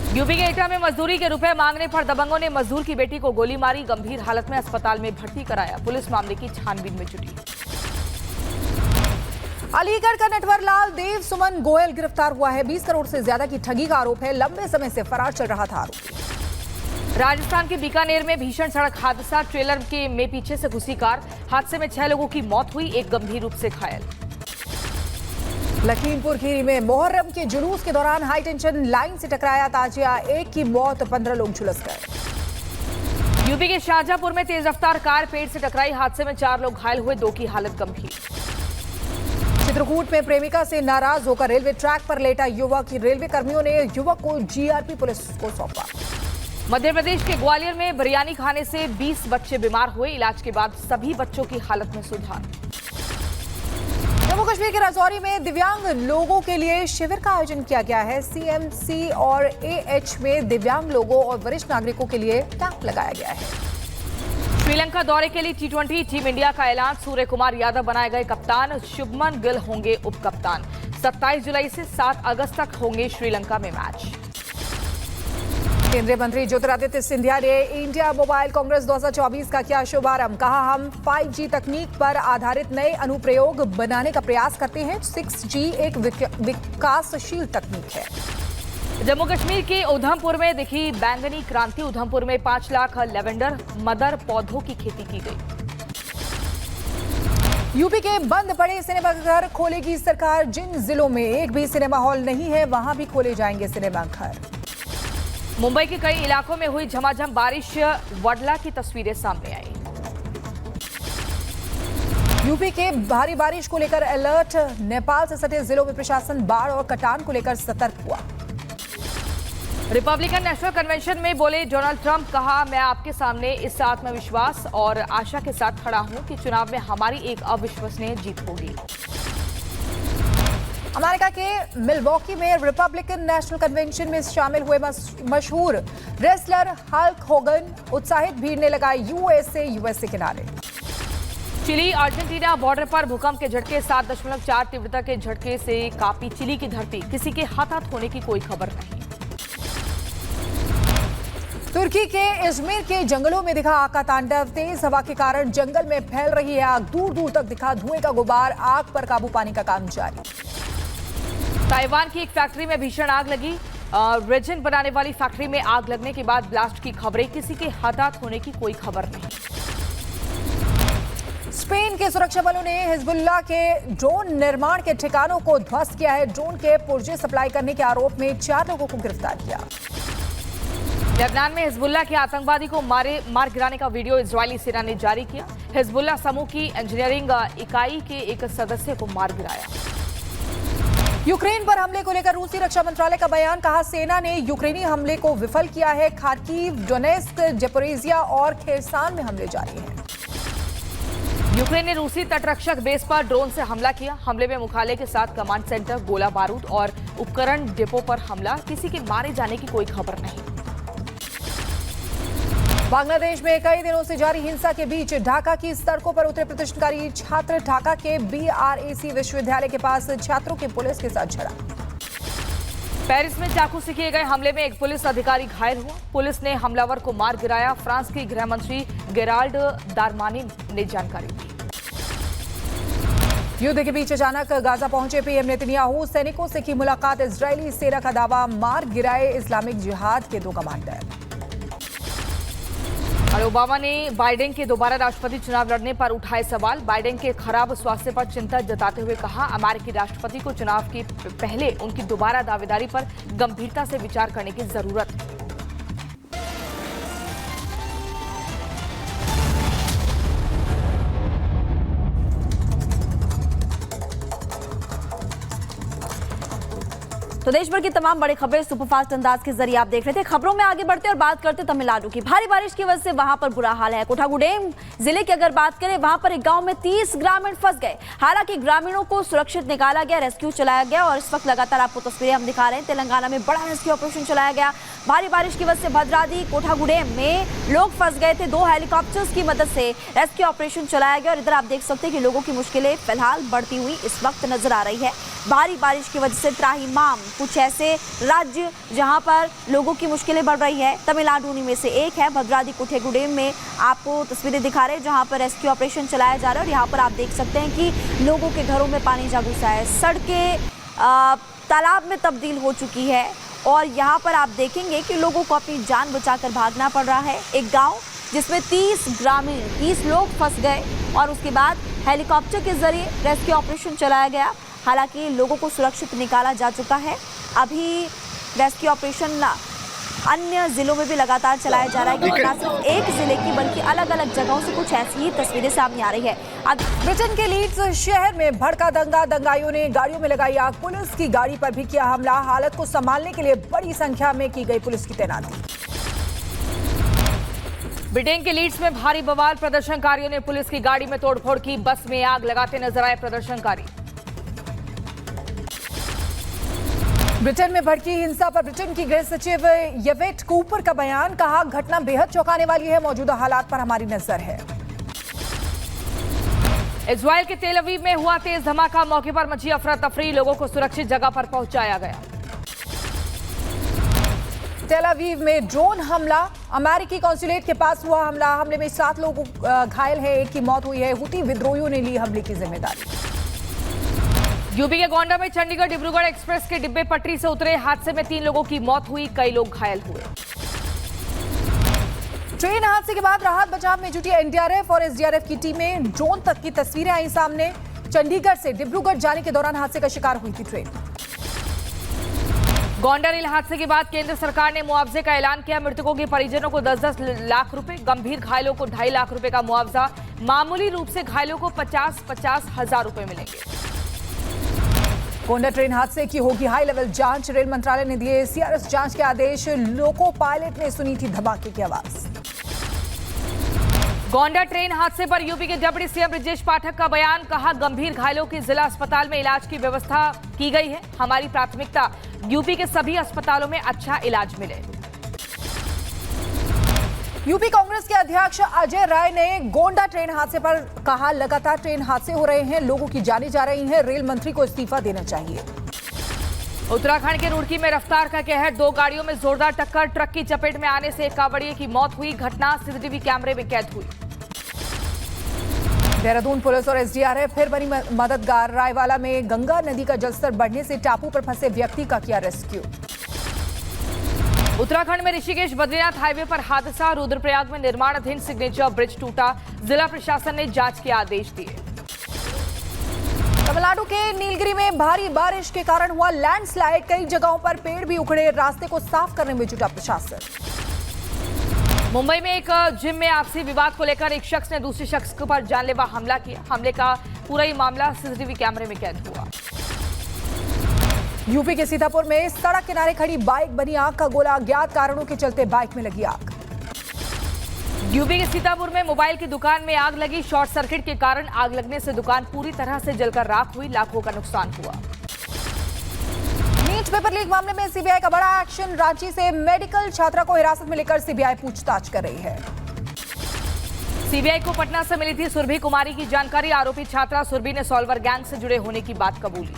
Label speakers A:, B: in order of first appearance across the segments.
A: UP के एटा में मजदूरी के रुपए मांगने पर दबंगों ने मजदूर की बेटी को गोली मारी, गंभीर हालत में अस्पताल में भर्ती कराया। पुलिस मामले की छानबीन में जुटी।
B: अलीगढ़ का नटवर लाल देव सुमन गोयल गिरफ्तार हुआ है। 20 करोड़ से ज्यादा की ठगी का आरोप है। लंबे समय से फरार चल रहा था आरोपी।
A: राजस्थान के बीकानेर में भीषण सड़क हादसा, ट्रेलर के में पीछे से घुसी कार। हादसे में 6 लोगों की मौत हुई, एक गंभीर रूप से घायल।
B: लखीमपुर खीरी में मोहर्रम के जुलूस के दौरान हाई टेंशन लाइन से टकराया ताजिया, एक की मौत, 15 लोग झुलस गए।
A: यूपी के शाहजहांपुर में तेज रफ्तार कार पेड़ से टकराई, हादसे में 4 लोग घायल हुए, 2 की हालत गंभीर।
B: चित्रकूट में प्रेमिका से नाराज होकर रेलवे ट्रैक पर लेटा युवक, रेलवे कर्मियों ने युवक को जीआरपी पुलिस को सौंपा।
A: मध्य प्रदेश के ग्वालियर में बिरयानी खाने से 20 बच्चे बीमार हुए, इलाज के बाद सभी बच्चों की हालत में सुधार।
B: जम्मू कश्मीर के राजौरी में दिव्यांग लोगों के लिए शिविर का आयोजन किया गया है। सीएमसी और एएच में दिव्यांग लोगों और वरिष्ठ नागरिकों के लिए कैंप लगाया गया है।
A: श्रीलंका दौरे के लिए टी20 टीम इंडिया का ऐलान, सूर्य कुमार यादव बनाए गए कप्तान, शुभमन गिल होंगे उप कप्तान। 27 जुलाई से 7 अगस्त तक होंगे श्रीलंका में मैच।
B: केंद्रीय मंत्री ज्योतिरादित्य सिंधिया ने इंडिया मोबाइल कांग्रेस 2024 का किया शुभारंभ। कहा, हम 5G तकनीक पर आधारित नए अनुप्रयोग बनाने का प्रयास करते हैं। 6G एक विकासशील तकनीक है।
A: जम्मू कश्मीर के उधमपुर में दिखी बैंगनी क्रांति, उधमपुर में 5 लाख लेवेंडर मदर पौधों की खेती की गई।
B: यूपी के बंद पड़े सिनेमाघर खोलेगी सरकार। जिन जिलों में एक भी सिनेमा हॉल नहीं है, वहां भी खोले जाएंगे सिनेमाघर।
A: मुंबई के कई इलाकों में हुई झमाझम बारिश, वडला की तस्वीरें सामने आई।
B: यूपी के भारी बारिश को लेकर अलर्ट, नेपाल से सटे जिलों में प्रशासन बाढ़ और कटान को लेकर सतर्क हुआ।
A: रिपब्लिकन नेशनल कन्वेंशन में बोले डोनाल्ड ट्रंप, कहा, मैं आपके सामने इस आत्मविश्वास और आशा के साथ खड़ा हूं कि चुनाव में हमारी एक अविश्वसनीय जीत होगी।
B: अमेरिका के मिलवॉकी में रिपब्लिकन नेशनल कन्वेंशन में शामिल हुए मशहूर रेसलर हल्क होगन, उत्साहित भीड़ ने लगाए यूएसए किनारे।
A: चिली अर्जेंटीना बॉर्डर पर भूकंप के झटके, 7.4 तीव्रता के झटके से कांपी चिली की धरती, किसी के हताहत होने की कोई खबर नहीं।
B: तुर्की के इजमिर के जंगलों में दिखा आग का तांडव, तेज हवा के कारण जंगल में फैल रही है आग, दूर दूर तक दिखा धुएं का गुबार, आग पर काबू पाने का काम जारी।
A: ताइवान की एक फैक्ट्री में भीषण आग लगी, रेजिन बनाने वाली फैक्ट्री में आग लगने के बाद ब्लास्ट की खबरें, किसी के हताहत होने की कोई खबर नहीं।
B: स्पेन के सुरक्षा बलों ने हिजबुल्लाह के ड्रोन निर्माण के ठिकानों को ध्वस्त किया है। ड्रोन के पुर्जे सप्लाई करने के आरोप में 4 लोगों को गिरफ्तार किया।
A: लेबनान में हिजबुल्लाह के आतंकवादी को मार गिराने का वीडियो इजरायली सेना ने जारी किया। हिजबुल्लाह समूह की इंजीनियरिंग इकाई के एक सदस्य को मार गिराया।
B: यूक्रेन पर हमले को लेकर रूसी रक्षा मंत्रालय का बयान, कहा, सेना ने यूक्रेनी हमले को विफल किया है। खार्किव, डोनेस्क, जपोरिजिया और खेरसान में हमले जारी हैं।
A: यूक्रेन ने रूसी तटरक्षक बेस पर ड्रोन से हमला किया। हमले में मुख्यालय के साथ कमांड सेंटर, गोला बारूद और उपकरण डिपो पर हमला, किसी के मारे जाने की कोई खबर नहीं। बांग्लादेश में कई दिनों से जारी हिंसा के बीच ढाका की सड़कों पर उतरे प्रदर्शनकारी छात्र। ढाका के BRAC विश्वविद्यालय के पास छात्रों के पुलिस के साथ झड़ा। पेरिस में चाकू से किए गए हमले में एक पुलिस अधिकारी घायल हुआ। पुलिस ने हमलावर को मार गिराया। फ्रांस की गृह मंत्री गेराल्ड दारमानी ने जानकारी दी। युद्ध के बीच अचानक गाजा पहुंचे पीएम नेतन्याहू, सैनिकों से की मुलाकात। इजरायली सेना का दावा, मार गिराए इस्लामिक जिहाद के 2 कमांडर। और ओबामा ने बाइडेन के दोबारा राष्ट्रपति चुनाव लड़ने पर उठाए सवाल। बाइडेन के खराब स्वास्थ्य पर चिंता जताते हुए कहा, अमेरिकी राष्ट्रपति को चुनाव के पहले उनकी दोबारा दावेदारी पर गंभीरता से विचार करने की जरूरत है।
C: तो देश भर की तमाम बड़ी खबरें सुपरफास्ट अंदाज के जरिए आप देख रहे थे। खबरों में आगे बढ़ते और बात करते तमिलनाडु की। भारी बारिश की वजह से वहां पर बुरा हाल है। कोठागुडेम जिले की अगर बात करें, वहां पर एक गांव में 30 ग्रामीण फंस गए। हालांकि ग्रामीणों को सुरक्षित निकाला गया, रेस्क्यू चलाया गया और इस वक्त लगातार आपको तस्वीरें हम दिखा रहे हैं। तेलंगाना में बड़ा रेस्क्यू ऑपरेशन चलाया गया। भारी बारिश की वजह से भद्रादी कोठागुडेम में लोग फंस गए थे। 2 हेलीकॉप्टर्स की मदद से रेस्क्यू ऑपरेशन चलाया गया और इधर आप देख सकते हैं कि लोगों की मुश्किलें फिलहाल बढ़ती हुई इस वक्त नजर आ रही है। भारी बारिश की वजह से त्राहिमाम कुछ ऐसे राज्य जहां पर लोगों की मुश्किलें बढ़ रही है, तमिलनाडु में से एक है। भद्रादी कोठागुडेम में आपको तस्वीरें दिखा रहे हैं जहां पर रेस्क्यू ऑपरेशन चलाया जा रहा है और यहाँ पर आप देख सकते हैं कि लोगों के घरों में पानी जा घुसा है, सड़कें तालाब में तब्दील हो चुकी है और यहाँ पर आप देखेंगे कि लोगों को अपनी जान बचाकर भागना पड़ रहा है। एक गांव जिसमें 30 लोग फंस गए और उसके बाद हेलीकॉप्टर के जरिए रेस्क्यू ऑपरेशन चलाया गया। हालांकि लोगों को सुरक्षित निकाला जा चुका है। अभी रेस्क्यू ऑपरेशन अन्य जिलों में भी लगातार चलाया जा रहा है, क्योंकि न सिर्फ एक जिले की बल्कि अलग अलग जगहों से कुछ ऐसी ही तस्वीरें सामने आ रही है। अब
B: ब्रिटेन के लीड्स शहर में भड़का दंगा, दंगाइयों ने गाड़ियों में लगाई आग, पुलिस की गाड़ी पर भी किया हमला। हालत को संभालने के लिए बड़ी संख्या में की गई पुलिस की तैनाती।
A: ब्रिटेन के लीड्स में भारी बवाल, प्रदर्शनकारियों ने पुलिस की गाड़ी में तोड़फोड़ की, बस में आग लगाते नजर आए प्रदर्शनकारी।
B: ब्रिटेन में भड़की हिंसा पर ब्रिटेन की गृह सचिव येवेट कूपर का बयान, कहा घटना बेहद चौंकाने वाली है, मौजूदा हालात पर हमारी नजर है।
A: इजराइल के तेल अवीव में हुआ तेज धमाका, मौके पर मची अफरा तफरी, लोगों को सुरक्षित जगह पर पहुंचाया गया।
B: तेल अवीव में ड्रोन हमला, अमेरिकी कॉन्सुलेट के पास हुआ हमला, हमले में 7 लोग घायल हैं, 1 की मौत हुई है। हुती विद्रोहियों ने ली हमले की जिम्मेदारी।
A: यूपी के गोंडा में चंडीगढ़ डिब्रूगढ़ एक्सप्रेस के डिब्बे पटरी से उतरे, हादसे में 3 लोगों की मौत हुई, कई लोग घायल हुए।
B: ट्रेन हादसे के बाद राहत बचाव में जुटी एनडीआरएफ और एसडीआरएफ की टीमें, ड्रोन तक की तस्वीरें आई सामने। चंडीगढ़ से डिब्रूगढ़ जाने के दौरान हादसे का शिकार हुई थी ट्रेन।
A: गोंडा रेल हादसे के बाद केंद्र सरकार ने मुआवजे का ऐलान किया, मृतकों के परिजनों को 10-10 लाख रुपए, गंभीर घायलों को 2.5 लाख रुपए का मुआवजा, मामूली रूप से घायलों को 50-50 हजार रुपए मिलेंगे।
B: गोंडा ट्रेन हादसे की होगी हाई लेवल जांच, रेल मंत्रालय ने दिए सीआरएस जांच के आदेश, लोको पायलट ने सुनी थी धमाके की आवाज।
A: गोंडा ट्रेन हादसे पर यूपी के डिप्टी सीएम ब्रजेश पाठक का बयान, कहा गंभीर घायलों की जिला अस्पताल में इलाज की व्यवस्था की गई है, हमारी प्राथमिकता यूपी के सभी अस्पतालों में अच्छा इलाज मिले।
B: यूपी कांग्रेस के अध्यक्ष अजय राय ने गोंडा ट्रेन हादसे पर कहा, लगातार ट्रेन हादसे हो रहे हैं, लोगों की जानें जा रही हैं, रेल मंत्री को इस्तीफा देना चाहिए।
A: उत्तराखंड के रुड़की में रफ्तार का कहर, 2 गाड़ियों में जोरदार टक्कर, ट्रक की चपेट में आने से एक कांवड़िए की मौत हुई, घटना सीसीटीवी कैमरे में कैद हुई।
B: देहरादून पुलिस और एसडीआरएफ फिर बनी मददगार, रायवाला में गंगा नदी का जलस्तर बढ़ने से टापू पर फंसे व्यक्ति का किया रेस्क्यू।
A: उत्तराखंड में ऋषिकेश बद्रीनाथ हाईवे पर हादसा, रुद्रप्रयाग में निर्माणाधीन सिग्नेचर ब्रिज टूटा, जिला प्रशासन ने जांच के आदेश दिए।
B: तमिलनाडु के नीलगिरी में भारी बारिश के कारण हुआ लैंडस्लाइड, कई जगहों पर पेड़ भी उखड़े, रास्ते को साफ करने में जुटा प्रशासन।
A: मुंबई में एक जिम में आपसी विवाद को लेकर एक शख्स ने दूसरे शख्स पर जानलेवा हमला किया, हमले का पूरा ही मामला सीसीटीवी कैमरे में कैद हुआ।
B: यूपी के सीतापुर में सड़क किनारे खड़ी बाइक बनी आग का गोला, अज्ञात कारणों के चलते बाइक में लगी आग।
A: यूपी के सीतापुर में मोबाइल की दुकान में आग लगी, शॉर्ट सर्किट के कारण आग लगने से दुकान पूरी तरह से जलकर राख हुई, लाखों का नुकसान हुआ।
B: नीट पेपर लीक मामले में सीबीआई का बड़ा एक्शन, रांची से मेडिकल छात्रा को हिरासत में लेकर सीबीआई पूछताछ कर रही है।
A: सीबीआई को पटना से मिली थी सुरभि कुमारी की जानकारी, आरोपी छात्रा सुरभि ने सॉल्वर गैंग से जुड़े होने की बात कबूली।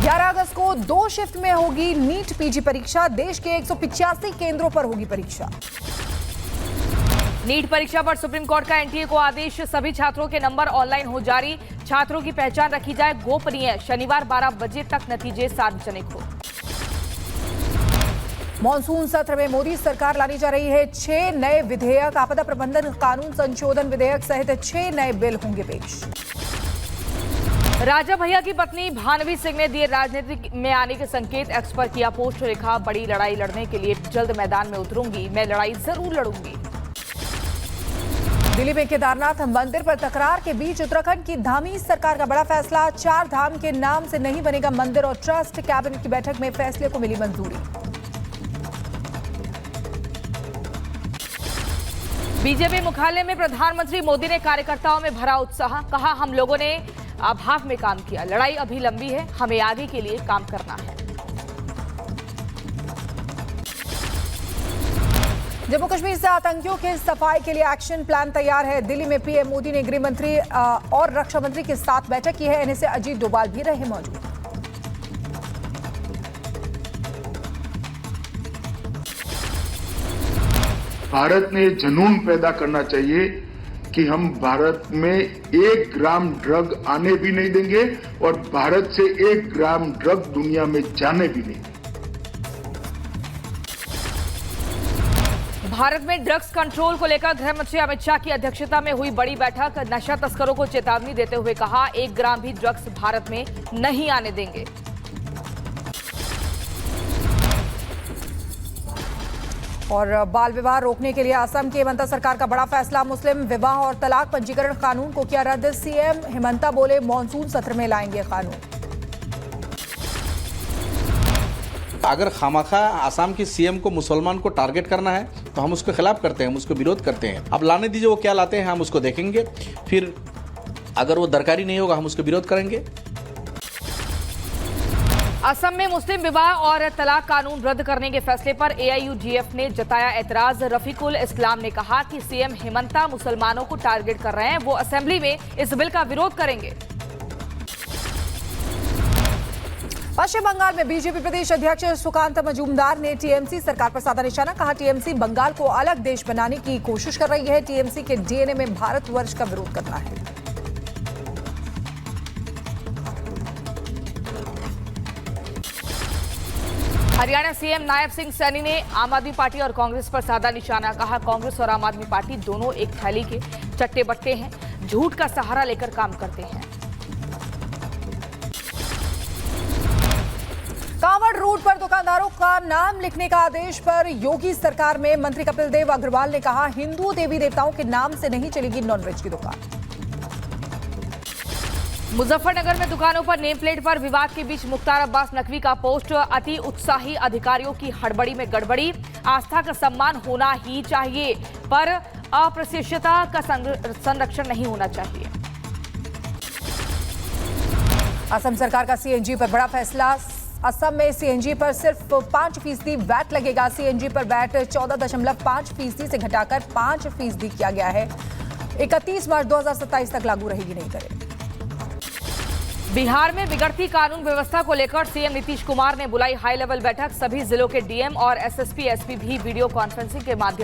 B: 11 अगस्त को 2 शिफ्ट में होगी नीट पीजी परीक्षा, देश के 185 केंद्रों पर होगी परीक्षा।
A: नीट परीक्षा पर सुप्रीम कोर्ट का एनटीए को आदेश, सभी छात्रों के नंबर ऑनलाइन हो जारी, छात्रों की पहचान रखी जाए गोपनीय, शनिवार 12 बजे तक नतीजे सार्वजनिक हो।
B: मॉनसून सत्र में मोदी सरकार लाने जा रही है 6 नए विधेयक, आपदा प्रबंधन कानून संशोधन विधेयक सहित 6 नए बिल होंगे पेश।
A: राजा भैया की पत्नी भानवी सिंह ने दिए राजनीति में आने के संकेत, एक्स पर किया पोस्ट, लिखा बड़ी लड़ाई लड़ने के लिए जल्द मैदान में उतरूंगी, मैं लड़ाई जरूर लड़ूंगी।
B: दिल्ली में केदारनाथ मंदिर पर तकरार के बीच उत्तराखंड की धामी सरकार का बड़ा फैसला, 4 धाम के नाम से नहीं बनेगा मंदिर और ट्रस्ट, कैबिनेट की बैठक में फैसले को मिली मंजूरी।
A: बीजेपी मुख्यालय में प्रधानमंत्री मोदी ने कार्यकर्ताओं में भरा उत्साह, कहा हम लोगों ने भाग में काम किया, लड़ाई अभी लंबी है, हमें आगे के लिए काम करना है।
B: जम्मू कश्मीर से आतंकियों के सफाई के लिए एक्शन प्लान तैयार है। दिल्ली में पीएम मोदी ने गृह मंत्री और रक्षा मंत्री के साथ बैठक की है। इन्हीं से अजीत डोभाल भी रहे मौजूद।
D: भारत ने जुनून पैदा करना चाहिए कि हम भारत में 1 ग्राम ड्रग आने भी नहीं देंगे और भारत से 1 ग्राम ड्रग दुनिया में जाने भी नहीं।
A: भारत में ड्रग्स कंट्रोल को लेकर गृह मंत्री अमित शाह की अध्यक्षता में हुई बड़ी बैठक। नशा तस्करों को चेतावनी देते हुए कहा, 1 ग्राम भी ड्रग्स भारत में नहीं आने देंगे।
B: और बाल विवाह रोकने के लिए असम की हिमंता सरकार का बड़ा फैसला। मुस्लिम विवाह और तलाक पंजीकरण कानून को किया रद्द। सीएम हिमंता बोले, मॉनसून सत्र में लाएंगे कानून।
E: अगर खामखा आसाम की सीएम को मुसलमान को टारगेट करना है तो हम उसके खिलाफ करते हैं, हम उसको विरोध करते हैं। अब लाने दीजिए, वो क्या लाते हैं हम उसको देखेंगे, फिर अगर वो दरकारी नहीं होगा हम उसको विरोध करेंगे।
A: असम में मुस्लिम विवाह और तलाक कानून रद्द करने के फैसले पर एआईयूडीएफ ने जताया एतराज। रफीकुल इस्लाम ने कहा कि सीएम हिमंता मुसलमानों को टारगेट कर रहे हैं, वो असेंबली में इस बिल का विरोध करेंगे।
B: पश्चिम बंगाल में बीजेपी प्रदेश अध्यक्ष सुकांत मजूमदार ने टीएमसी सरकार पर साधा निशाना। कहा, टीएमसी बंगाल को अलग देश बनाने की कोशिश कर रही है। टीएमसी के डीएनए में भारतवर्ष का विरोध करना है।
A: हरियाणा सीएम नायब सिंह सैनी ने आम आदमी पार्टी और कांग्रेस पर साधा निशाना। कहा, कांग्रेस और आम आदमी पार्टी दोनों एक थैली के चट्टे बट्टे हैं, झूठ का सहारा लेकर काम करते हैं।
B: कांवड़ रूट पर दुकानदारों का नाम लिखने का आदेश पर योगी सरकार में मंत्री कपिल देव अग्रवाल ने कहा, हिंदू देवी देवताओं के नाम से नहीं चलेगी नॉनवेज की दुकान।
A: मुजफ्फरनगर में दुकानों पर नेम प्लेट पर विवाद के बीच मुख्तार अब्बास नकवी का पोस्ट। अति उत्साही अधिकारियों की हड़बड़ी में गड़बड़ी। आस्था का सम्मान होना ही चाहिए पर अप्रत्यक्षता का संरक्षण नहीं होना चाहिए।
B: असम सरकार का सीएनजी पर बड़ा फैसला। असम में सीएनजी पर सिर्फ 5% वैट लगेगा। सीएनजी पर वैट 14.5% से घटाकर 5% किया गया है। 31 मार्च 2027 तक लागू रहेगी नई दरें।
A: बिहार में बिगड़ती कानून व्यवस्था को लेकर सीएम नीतीश कुमार ने बुलाई हाई लेवल बैठक। सभी जिलों के डीएम और एसएसपी एसपी भी वीडियो कॉन्फ्रेंसिंग के माध्यम